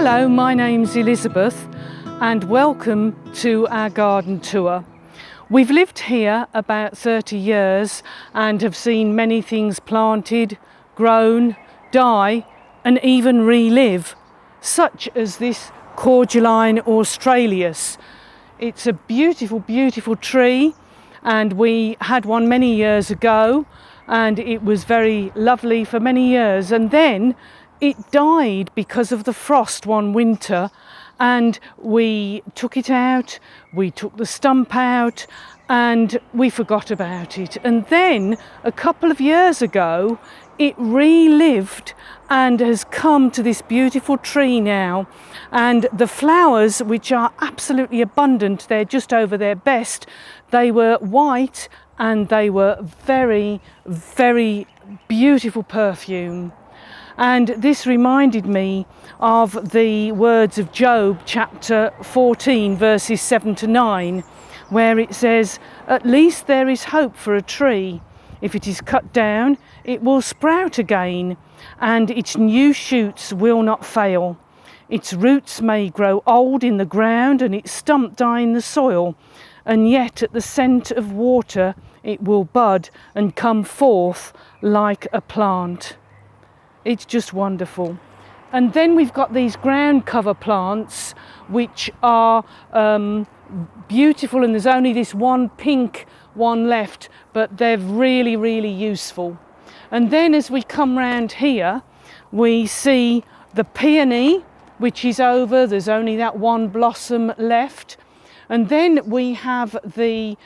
Hello, my name's Elizabeth and welcome to our garden tour. We've lived here about 30 years and have seen many things planted, grown, die and even relive, such as this Cordyline australis. It's a beautiful, beautiful tree and we had one many years ago and it was very lovely for many years, and then it died because of the frost one winter, and we took it out, we took the stump out and we forgot about it. And then a couple of years ago it relived and has come to this beautiful tree now, and the flowers, which are absolutely abundant, they're just over their best, they were white and they were very, very beautiful perfume. And this reminded me of the words of Job chapter 14 verses 7 to 9, where it says, "At least there is hope for a tree. If it is cut down, it will sprout again, and its new shoots will not fail. Its roots may grow old in the ground and its stump die in the soil, and yet at the scent of water it will bud and come forth like a plant." It's just wonderful. And then we've got these ground cover plants which are beautiful, and there's only this one pink one left, but they're really, really useful. And then as we come round here, we see the peony, which is over, there's only that one blossom left. And then we have the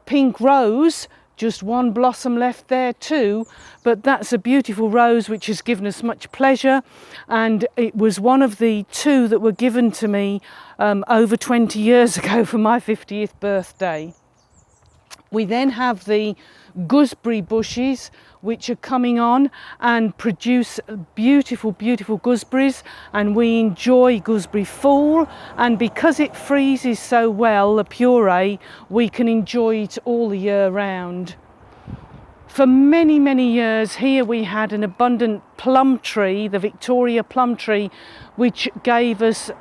pink rose, just one blossom left there too, but that's a beautiful rose which has given us much pleasure, and it was one of the two that were given to me over 20 years ago for my 50th birthday. We then have the gooseberry bushes which are coming on and produce beautiful, beautiful gooseberries, and we enjoy gooseberry fall, and because it freezes so well, the puree, we can enjoy it all the year round. For many, many years here we had an abundant plum tree, the Victoria plum tree, which gave us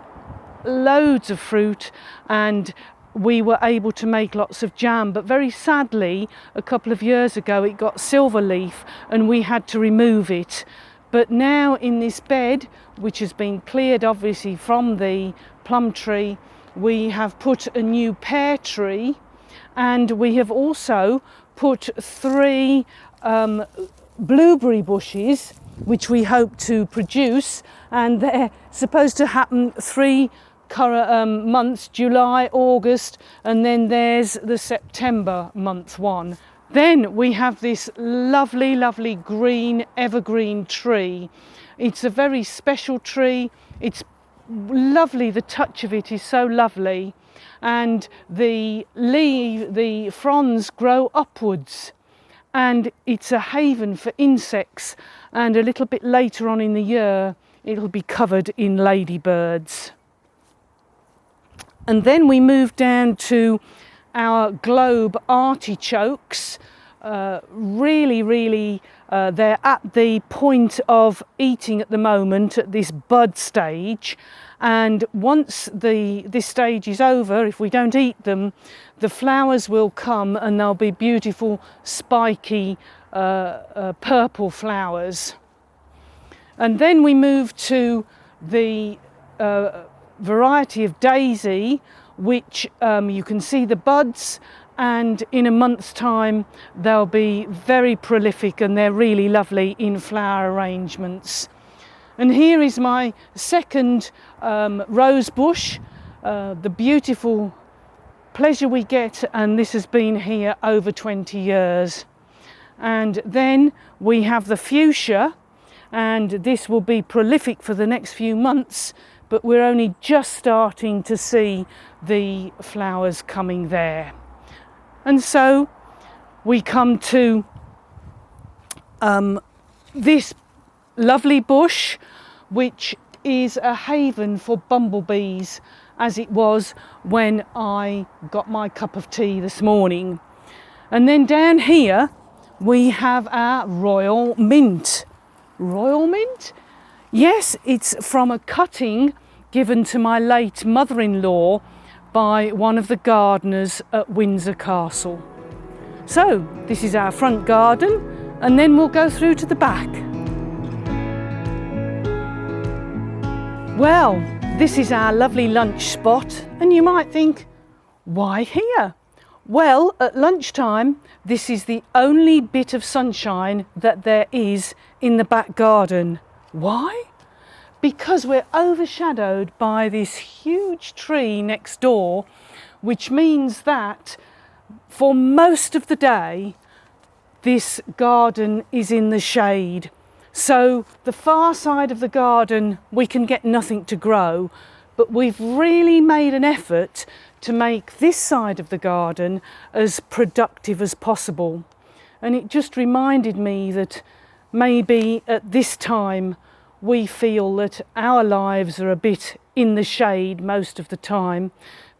loads of fruit, and we were able to make lots of jam, but very sadly a couple of years ago it got silver leaf and we had to remove it. But now in this bed, which has been cleared obviously from the plum tree, we have put a new pear tree, and we have also put 3 blueberry bushes which we hope to produce, and they're supposed to happen 3 months, July, August, and then there's the September month one. Then we have this lovely, lovely green evergreen tree. It's a very special tree. It's lovely, the touch of it is so lovely, and the fronds grow upwards, and it's a haven for insects, and a little bit later on in the year it'll be covered in ladybirds. And then we move down to our globe artichokes. Really, really, they're at the point of eating at the moment at this bud stage. And once this stage is over, if we don't eat them, the flowers will come and they'll be beautiful, spiky, purple flowers. And then we move to the variety of daisy, which you can see the buds, and in a month's time they'll be very prolific and they're really lovely in flower arrangements. And here is my second rose bush, the beautiful pleasure we get, and this has been here over 20 years. And then we have the fuchsia, and this will be prolific for the next few months, but we're only just starting to see the flowers coming there. And so we come to this lovely bush, which is a haven for bumblebees, as it was when I got my cup of tea this morning. And then down here we have our royal mint. Royal mint? Yes, it's from a cutting given to my late mother-in-law by one of the gardeners at Windsor Castle. So this is our front garden, and then we'll go through to the back. Well, this is our lovely lunch spot, and you might think, why here? Well, at lunchtime, this is the only bit of sunshine that there is in the back garden. Why? Because we're overshadowed by this huge tree next door, which means that for most of the day, this garden is in the shade. So the far side of the garden, we can get nothing to grow, but we've really made an effort to make this side of the garden as productive as possible. And it just reminded me that maybe at this time we feel that our lives are a bit in the shade most of the time,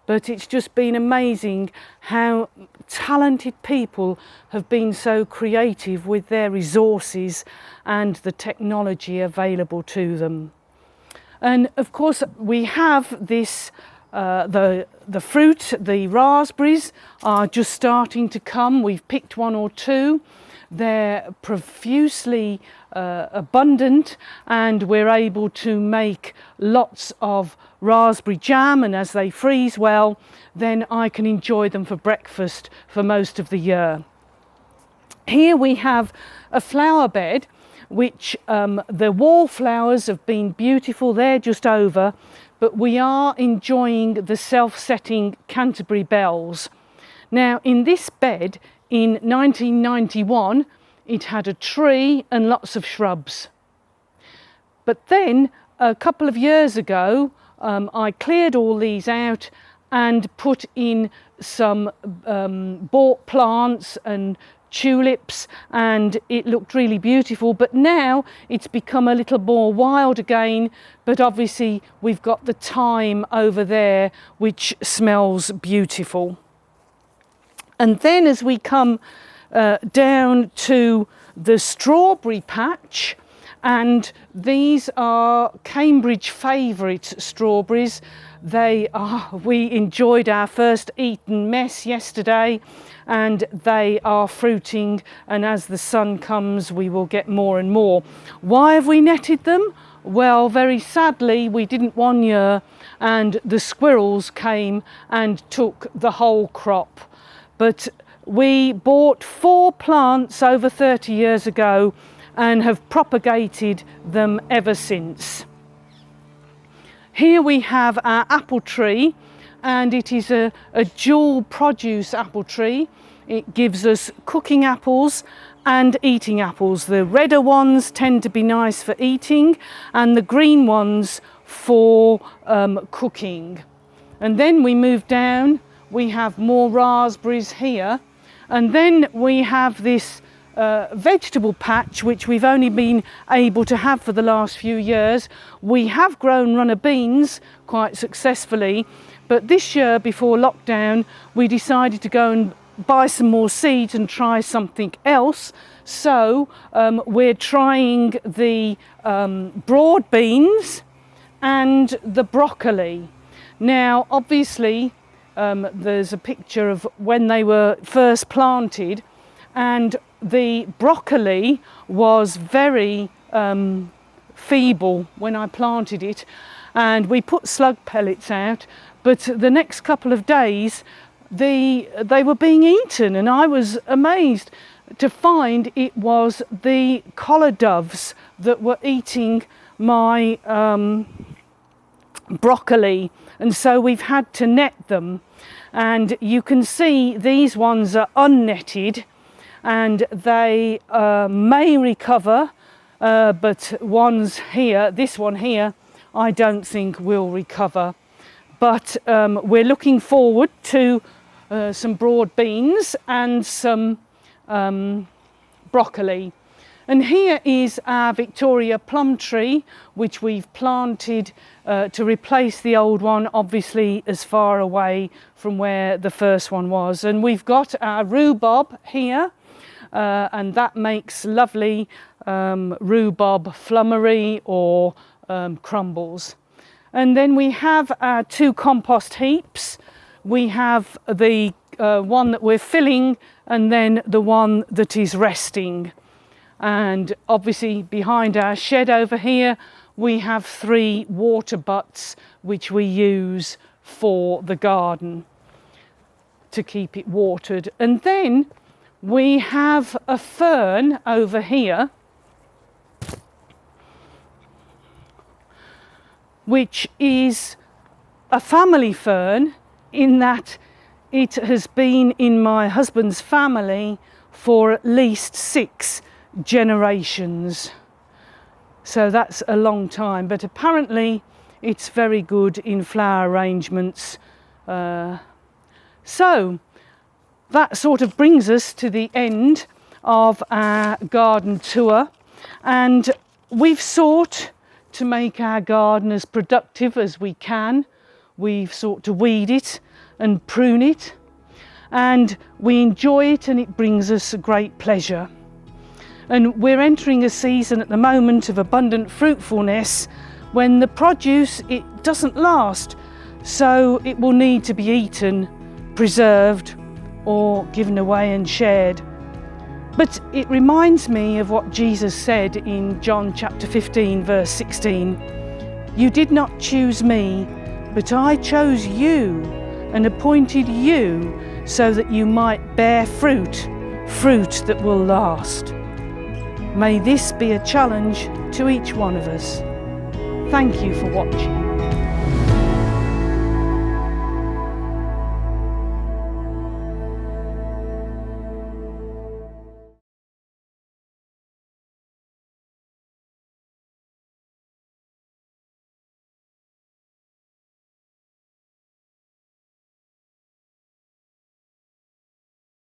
but it's just been amazing how talented people have been so creative with their resources and the technology available to them. And of course we have this the fruit, the raspberries are just starting to come. We've picked one or two. They're profusely abundant, and we're able to make lots of raspberry jam, and as they freeze well, then I can enjoy them for breakfast for most of the year. Here we have a flower bed, which the wallflowers have been beautiful. They're just over, but we are enjoying the self-setting Canterbury bells. Now, in this bed in 1991, it had a tree and lots of shrubs. But then a couple of years ago, I cleared all these out and put in some bought plants and tulips, and it looked really beautiful. But now it's become a little more wild again, but obviously we've got the thyme over there, which smells beautiful. And then as we come down to the strawberry patch, and these are Cambridge favourite strawberries. We enjoyed our first eaten mess yesterday, and they are fruiting, and as the sun comes we will get more and more. Why have we netted them? Well, very sadly we didn't one year, and the squirrels came and took the whole crop. But we bought 4 plants over 30 years ago and have propagated them ever since. Here we have our apple tree, and it is a dual produce apple tree. It gives us cooking apples and eating apples. The redder ones tend to be nice for eating, and the green ones for cooking. And then we move down, we have more raspberries here, and then we have this vegetable patch, which we've only been able to have for the last few years. We have grown runner beans quite successfully, but this year before lockdown we decided to go and buy some more seeds and try something else. So we're trying the broad beans and the broccoli. Now obviously there's a picture of when they were first planted, and the broccoli was very feeble when I planted it, and we put slug pellets out, but the next couple of days they were being eaten, and I was amazed to find it was the collar doves that were eating my broccoli, and so we've had to net them. And you can see these ones are unnetted, and they may recover, but ones here, this one here, I don't think will recover. But we're looking forward to some broad beans and some broccoli. And here is our Victoria plum tree, which we've planted to replace the old one, obviously as far away from where the first one was. And we've got our rhubarb here, and that makes lovely rhubarb flummery or crumbles. And then we have our 2 compost heaps. We have the one that we're filling and then the one that is resting. And obviously behind our shed over here, we have 3 water butts which we use for the garden to keep it watered. And then we have a fern over here, which is a family fern in that it has been in my husband's family for at least 6 generations. So that's a long time, but apparently it's very good in flower arrangements. So that sort of brings us to the end of our garden tour, and we've sought to make our garden as productive as we can. We've sought to weed it and prune it, and we enjoy it, and it brings us a great pleasure. And we're entering a season at the moment of abundant fruitfulness when the produce, it doesn't last, so it will need to be eaten, preserved, or given away and shared. But it reminds me of what Jesus said in John chapter 15 verse 16. You did not choose me, but I chose you and appointed you so that you might bear fruit that will last. May this be a challenge to each one of us. Thank you for watching.